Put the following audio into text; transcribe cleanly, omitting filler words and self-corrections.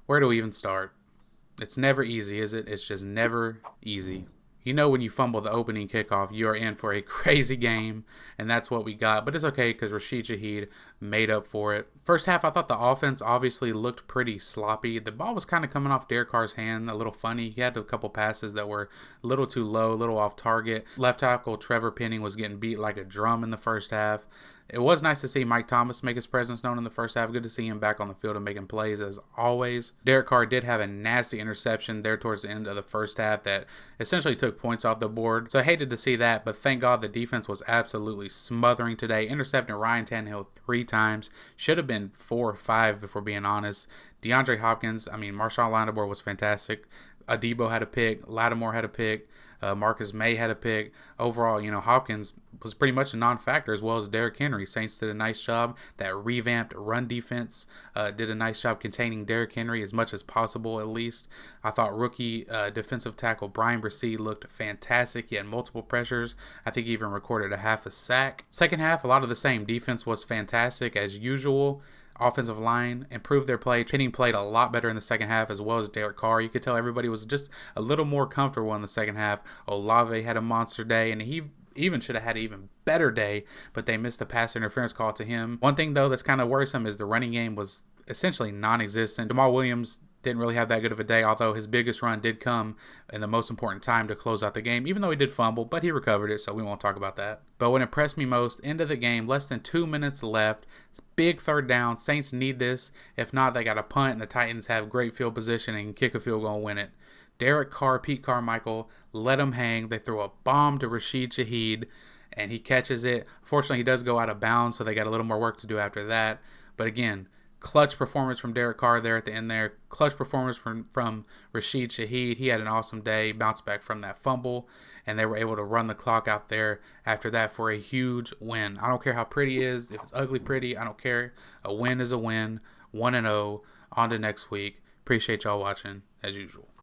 Where do we even start? It's never easy, is it? It's just never easy. You know, when you fumble the opening kickoff, you are in for a crazy game, and that's what we got. But it's okay because Rashid Shaheed made up for it. First half, I thought the offense obviously looked pretty sloppy. The ball was kind of coming off Derek Carr's hand a little funny. He had a couple passes that were a little too low, a little off target. Left tackle Trevor Penning was getting beat like a drum in the first half. It was nice to see Mike Thomas make his presence known in the first half. Good to see him back on the field and making plays as always. Derek Carr did have a nasty interception there towards the end of the first half that essentially took points off the board. So I hated to see that, but thank God the defense was absolutely smothering today. Intercepting Ryan Tannehill 3 times. Should have been 4 or 5 if we're being honest. DeAndre Hopkins, Marshawn Lattimore was fantastic. Adebo had a pick. Lattimore had a pick. Marcus May had a pick. Overall, Hopkins was pretty much a non-factor as well as Derrick Henry. Saints did a nice job. That revamped run defense did a nice job containing Derrick Henry as much as possible, at least. I thought rookie defensive tackle Brian Bresee looked fantastic. He had multiple pressures. I think he even recorded a half a sack. Second half, a lot of the same. Defense was fantastic as usual. Offensive line improved their play. Penning played a lot better in the second half as well as Derek Carr. You could tell everybody was just a little more comfortable in the second half. Olave had a monster day, and he even should have had an even better day, but they missed the pass interference call to him. One thing, though, that's kind of worrisome is the running game was essentially non-existent. Jamal Williams didn't really have that good of a day, although his biggest run did come in the most important time to close out the game, even though he did fumble, but he recovered it, so we won't talk about that. But what impressed me most, end of the game, less than 2 minutes left, big third down. Saints need this. If not, they got a punt, and the Titans have great field position and can kick a field goal and win it. Derek Carr, Pete Carmichael, let him hang. They throw a bomb to Rashid Shaheed, and he catches it. Fortunately, he does go out of bounds, so they got a little more work to do after that. But again, clutch performance from Derek Carr there at the end there. Clutch performance from Rashid Shaheed. He had an awesome day, bounced back from that fumble, and they were able to run the clock out there after that for a huge win. I don't care how pretty it is. If it's ugly pretty, I don't care. A win is a win. 1-0. On to next week. Appreciate y'all watching, as usual.